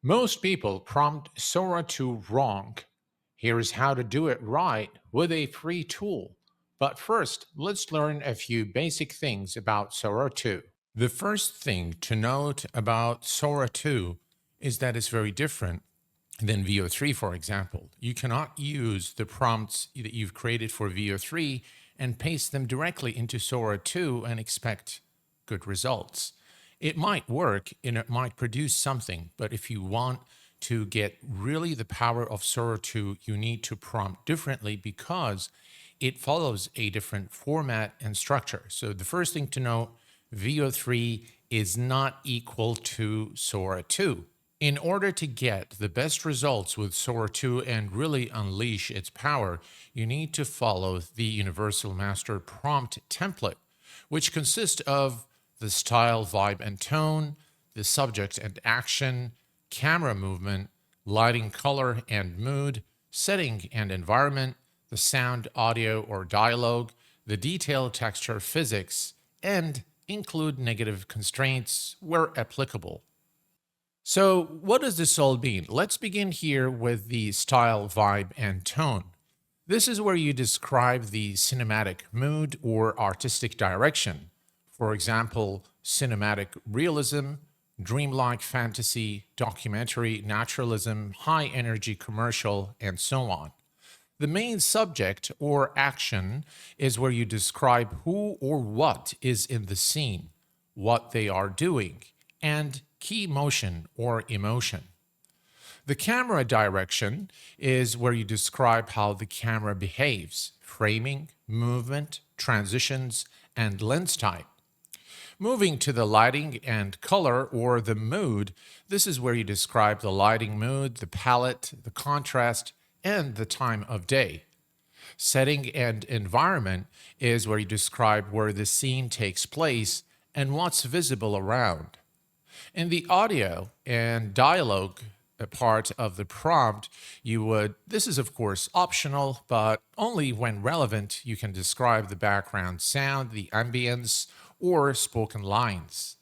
Most people prompt Sora 2 wrong. Here's how to do it right with a free tool. But first, let's learn a few basic things about Sora 2. The first thing to note about Sora 2 is that it's very different than VO3, for example. You cannot use the prompts that you've created for VO3 and paste them directly into Sora 2 and expect good results. It might work and it might produce something, but if you want to get really the power of Sora 2, you need to prompt differently because it follows a different format and structure. So the first thing to know, VO3 is not equal to Sora 2. In order to get the best results with Sora 2 and really unleash its power, you need to follow the Universal Master Prompt template, which consists of the style, vibe, and tone, the subject and action, camera movement, lighting, color, and mood, setting and environment, the sound, audio, or dialogue, the detail, texture, physics, and include negative constraints where applicable. So what does this all mean? Let's begin here with the style, vibe, and tone. This is where you describe the cinematic mood or artistic direction. For example, cinematic realism, dreamlike fantasy, documentary naturalism, high energy commercial, and so on. The main subject or action is where you describe who or what is in the scene, what they are doing, and key motion or emotion. The camera direction is where you describe how the camera behaves, framing, movement, transitions, and lens type. Moving to the lighting and color or the mood, this is where you describe the lighting mood, the palette, the contrast, and the time of day. Setting and environment is where you describe where the scene takes place and what's visible around. In the audio and dialogue part of the prompt, this is of course optional, but only when relevant, you can describe the background sound, the ambience, or spoken lines.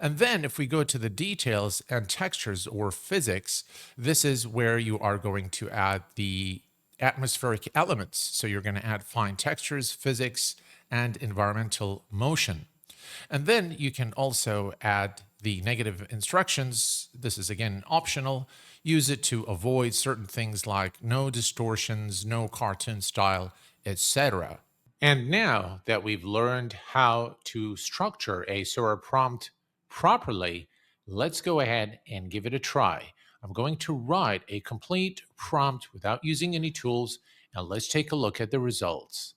And then if we go to the details and textures or physics, this is where you are going to add the atmospheric elements. So you're going to add fine textures, physics, and environmental motion. And then you can also add the negative instructions. This is again optional. Use it to avoid certain things like no distortions, no cartoon style, etc. And now that we've learned how to structure a Sora prompt properly, let's go ahead and give it a try. I'm going to write a complete prompt without using any tools, and let's take a look at the results.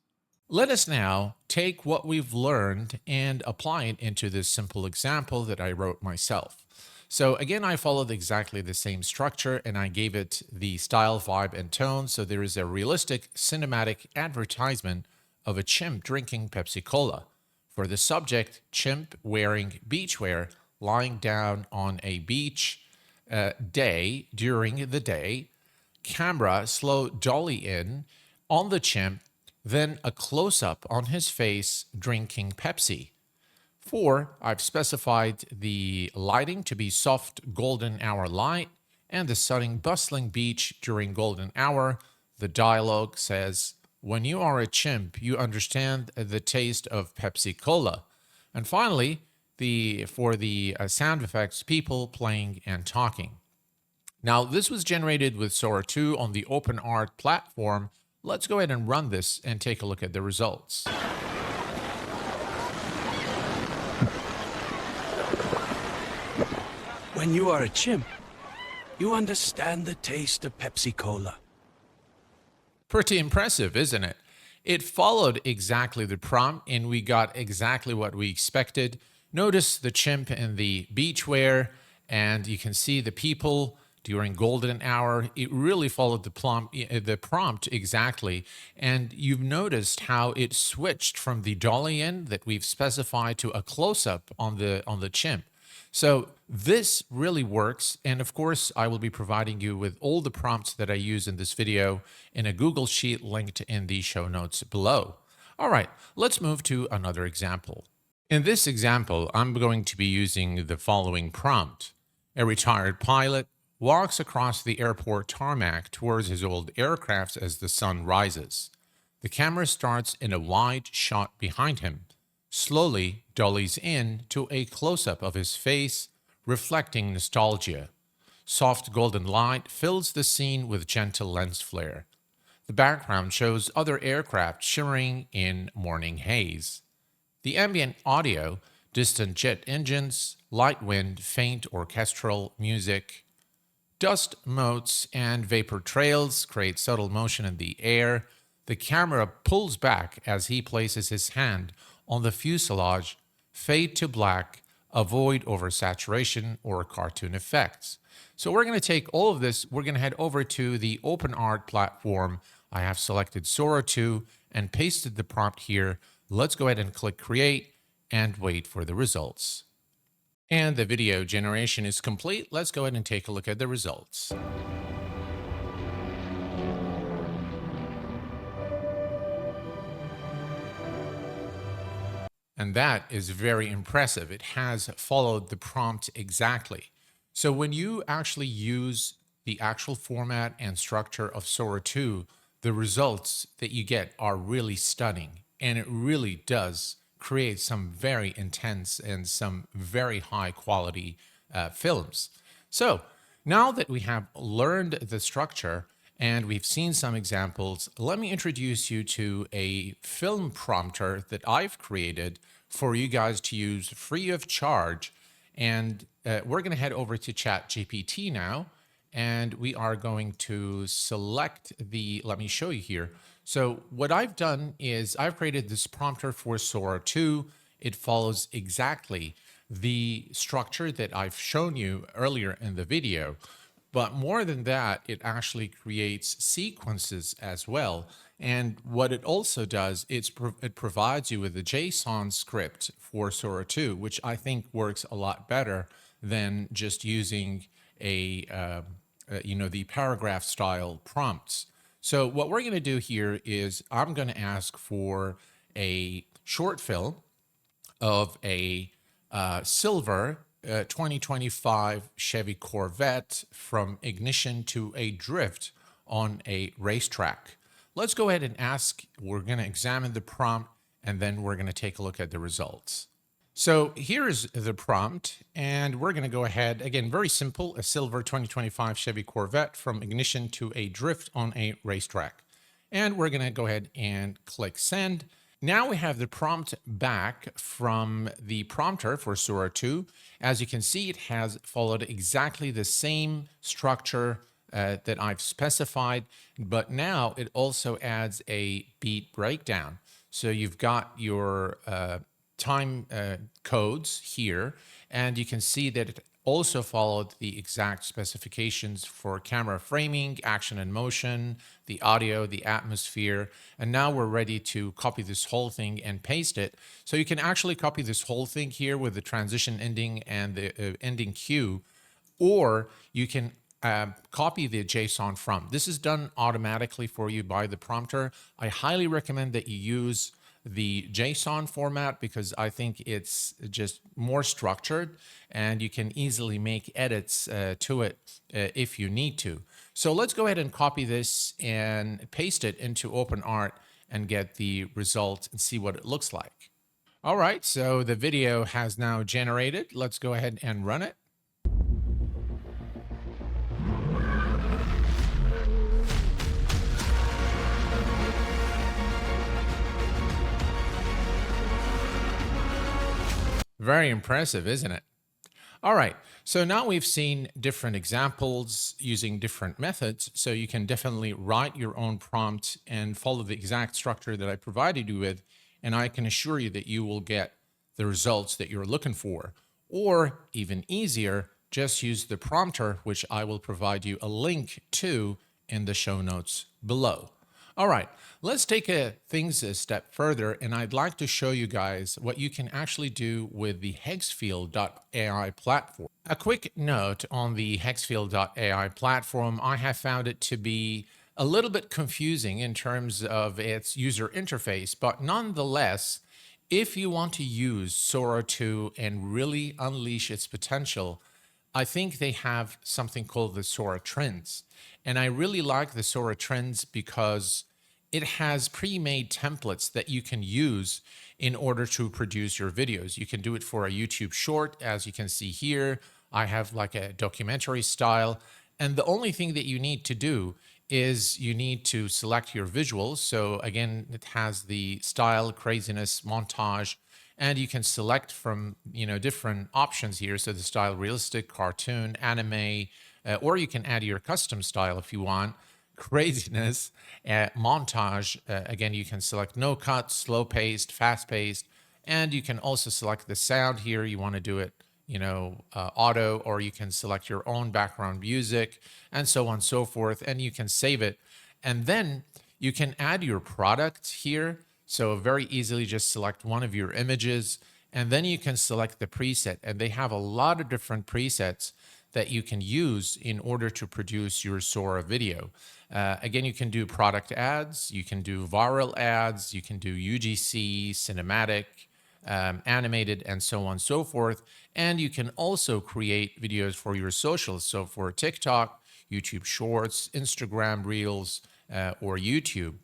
Let us now take what we've learned and apply it into this simple example that I wrote myself. So again, I followed exactly the same structure and I gave it the style, vibe, and tone. So there is a realistic cinematic advertisement of a chimp drinking Pepsi Cola. For the subject, chimp wearing beachwear, lying down on a beach day during the day, camera slow dolly in on the chimp, then a close-up on his face drinking Pepsi. 4, I've specified the lighting to be soft golden hour light and the sunny bustling beach during golden hour. The dialogue says, when you are a chimp, you understand the taste of Pepsi Cola. And finally, for the sound effects, people playing and talking. Now, this was generated with Sora 2 on the OpenAI platform. Let's go ahead and run this and take a look at the results. When you are a chimp, you understand the taste of Pepsi Cola. Pretty impressive, isn't it? It followed exactly the prompt and we got exactly what we expected. Notice the chimp in the beachwear and you can see the people during golden hour. It really followed the prompt exactly. And you've noticed how it switched from the dolly in that we've specified to a close-up on the chimp. So this really works. And of course, I will be providing you with all the prompts that I use in this video in a Google Sheet linked in the show notes below. All right, let's move to another example. In this example, I'm going to be using the following prompt. A retired pilot walks across the airport tarmac towards his old aircraft as the sun rises. The camera starts in a wide shot behind him, slowly dollies in to a close up of his face, reflecting nostalgia. Soft golden light fills the scene with gentle lens flare. The background shows other aircraft shimmering in morning haze. The ambient audio, distant jet engines, light wind, faint orchestral music, dust motes, and vapor trails create subtle motion in the air. The camera pulls back as he places his hand on the fuselage, fade to black, avoid oversaturation or cartoon effects. So we're going to take all of this, we're going to head over to the OpenAI platform. I have selected Sora 2 and pasted the prompt here. Let's go ahead and click create and wait for the results. And the video generation is complete. Let's go ahead and take a look at the results. And that is very impressive. It has followed the prompt exactly. So when you actually use the actual format and structure of Sora 2, the results that you get are really stunning. And it really does create some very intense and some very high quality films. So now that we have learned the structure and we've seen some examples, let me introduce you to a film prompter that I've created for you guys to use free of charge. And we're going to head over to ChatGPT now, and we are going to select let me show you here. So what I've done is I've created this prompter for Sora 2. It follows exactly the structure that I've shown you earlier in the video. But more than that, it actually creates sequences as well. And what it also does, it provides you with a JSON script for Sora 2, which I think works a lot better than just using the paragraph style prompts. So what we're going to do here is I'm going to ask for a short film of a silver 2025 Chevy Corvette from ignition to a drift on a racetrack. Let's go ahead and ask. We're going to examine the prompt, and then we're going to take a look at the results. So here's the prompt, and we're going to go ahead, again, very simple, a silver 2025 Chevy Corvette from ignition to a drift on a racetrack. And we're going to go ahead and click send. Now we have the prompt back from the prompter for Sora 2. As you can see, it has followed exactly the same structure that I've specified, but now it also adds a beat breakdown. So you've got your time codes here, and you can see that it also followed the exact specifications for camera framing, action and motion, the audio, the atmosphere, and now we're ready to copy this whole thing and paste it. So you can actually copy this whole thing here with the transition ending and the ending cue, or you can copy the JSON from. This is done automatically for you by the prompter. I highly recommend that you use the JSON format because I think it's just more structured and you can easily make edits to it if you need to. So let's go ahead and copy this and paste it into OpenAI and get the result and see what it looks like. All right, so the video has now generated. Let's go ahead and run it. Very impressive, isn't it? All right, so now we've seen different examples using different methods, so you can definitely write your own prompt and follow the exact structure that I provided you with, and I can assure you that you will get the results that you're looking for. Or even easier, just use the prompter, which I will provide you a link to in the show notes below. All right, let's take things a step further, and I'd like to show you guys what you can actually do with the Higgsfield.ai platform. A quick note on the Higgsfield.ai platform, I have found it to be a little bit confusing in terms of its user interface, but nonetheless, if you want to use Sora 2 and really unleash its potential, I think they have something called the Sora Trends. And I really like the Sora Trends because it has pre-made templates that you can use in order to produce your videos. You can do it for a YouTube short, as you can see here. I have like a documentary style. And the only thing that you need to do is you need to select your visuals. So again, it has the style, craziness, montage, and you can select from different options here. So the style, realistic, cartoon, anime, or you can add your custom style if you want. Craziness, montage. Again, you can select no cut, slow paced, fast paced, and you can also select the sound here. You want to do it, auto, or you can select your own background music, and so on and so forth. And you can save it, and then you can add your product here. So very easily just select one of your images, and then you can select the preset. And they have a lot of different presets that you can use in order to produce your Sora video. Again, you can do product ads, you can do viral ads, you can do UGC, cinematic, animated, and so on and so forth. And you can also create videos for your socials. So for TikTok, YouTube Shorts, Instagram Reels, or YouTube.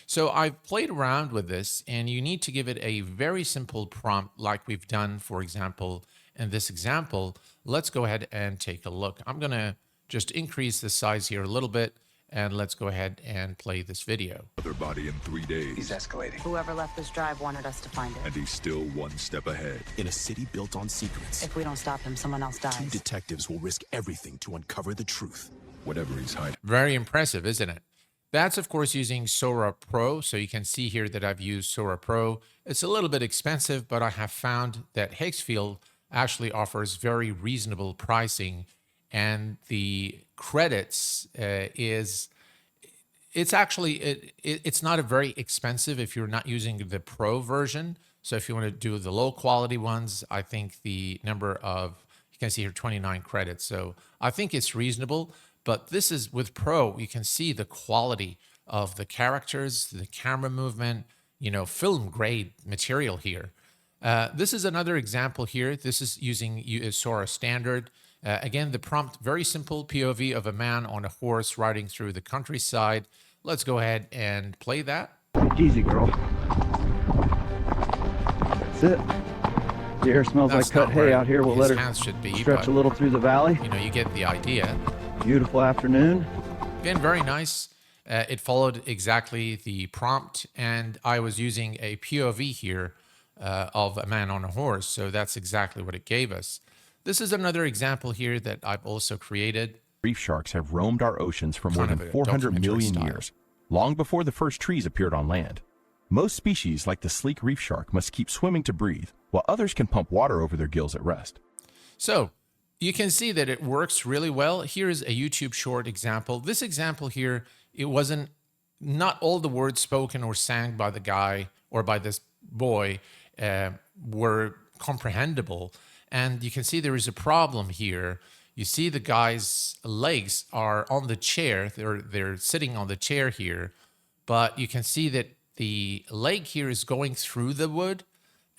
So I've played around with this, and you need to give it a very simple prompt like we've done, for example, in this example. Let's go ahead and take a look. I'm going to just increase the size here a little bit, and let's go ahead and play this video. Other body in 3 days. He's escalating. Whoever left this drive wanted us to find it. And he's still one step ahead. In a city built on secrets, If we don't stop him, someone else two dies. detectives will risk everything to uncover the truth. Whatever he's hiding. Very impressive, isn't it? That's, of course, using Sora Pro. So you can see here that I've used Sora Pro. It's a little bit expensive, but I have found that Higgsfield actually offers very reasonable pricing. And the credits it's actually, it's not a very expensive if you're not using the Pro version. So if you want to do the low quality ones, I think the number of, you can see here 29 credits. So I think it's reasonable. But this is with Pro, you can see the quality of the characters, the camera movement, film grade material here. This is another example here. This is using Sora Standard. Again, the prompt, very simple POV of a man on a horse riding through the countryside. Let's go ahead and play that. Easy, girl. That's it. The air smells That's like cut not hay where out here. We'll his let her hands should be, stretch but, a little through the valley. you get the idea. Beautiful afternoon. Again, very nice. It followed exactly the prompt, and I was using a POV here of a man on a horse, so that's exactly what it gave us. This is another example here that I've also created. Reef sharks have roamed our oceans for more Kind than of a 400 documentary million style. years, long before the first trees appeared on land. Most species, like the sleek reef shark, must keep swimming to breathe, while others can pump water over their gills at rest. So you can see that it works really well. Here's a YouTube short example. This example here, it wasn't, not all the words spoken or sang by the guy or by this boy were comprehensible. And you can see there is a problem here. You see the guy's legs are on the chair. They're sitting on the chair here, but you can see that the leg here is going through the wood,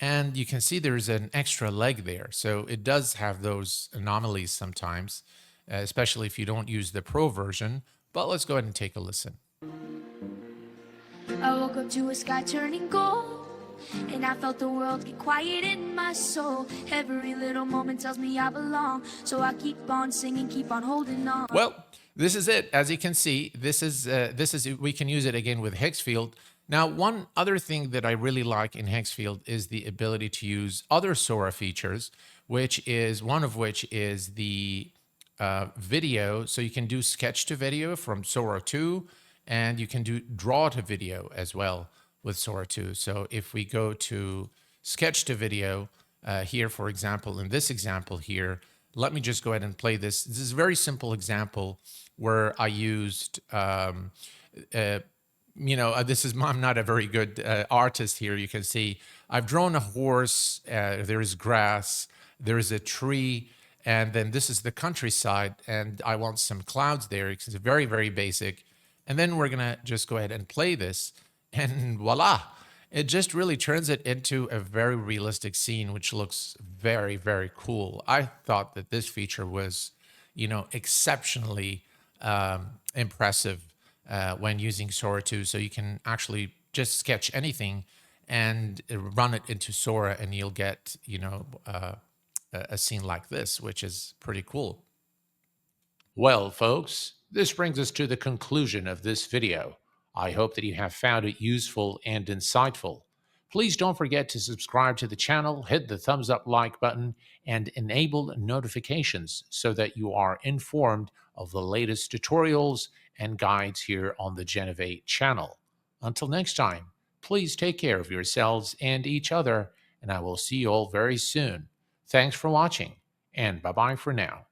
and you can see there's an extra leg there. So it does have those anomalies sometimes, especially if you don't use the Pro version. But let's go ahead and take a listen. I woke up to a sky turning gold, and I felt the world get quiet in my soul. Every little moment tells me I belong, so I keep on singing, keep on holding on. Well, this is it. As you can see, this is we can use it again with Higgsfield. Now, one other thing that I really like in Higgsfield is the ability to use other Sora features, one of which is the video. So you can do sketch to video from Sora 2, and you can do draw to video as well with Sora 2. So if we go to sketch to video here, for example, in this example here, let me just go ahead and play this. This is a very simple example where I used, I'm not a very good artist here. You can see I've drawn a horse, there is grass, there is a tree, and then this is the countryside, and I want some clouds there. It's very, very basic. And then we're gonna just go ahead and play this, and voila, It just really turns it into a very realistic scene, which looks very, very cool. I thought that this feature was, exceptionally impressive when using Sora 2. So you can actually just sketch anything and run it into Sora, and you'll get, a scene like this, which is pretty cool. Well, folks, this brings us to the conclusion of this video. I hope that you have found it useful and insightful. Please don't forget to subscribe to the channel, hit the thumbs up like button, and enable notifications so that you are informed of the latest tutorials and guides here on the Genovate channel. Until next time, please take care of yourselves and each other, and I will see you all very soon. Thanks for watching, and bye-bye for now.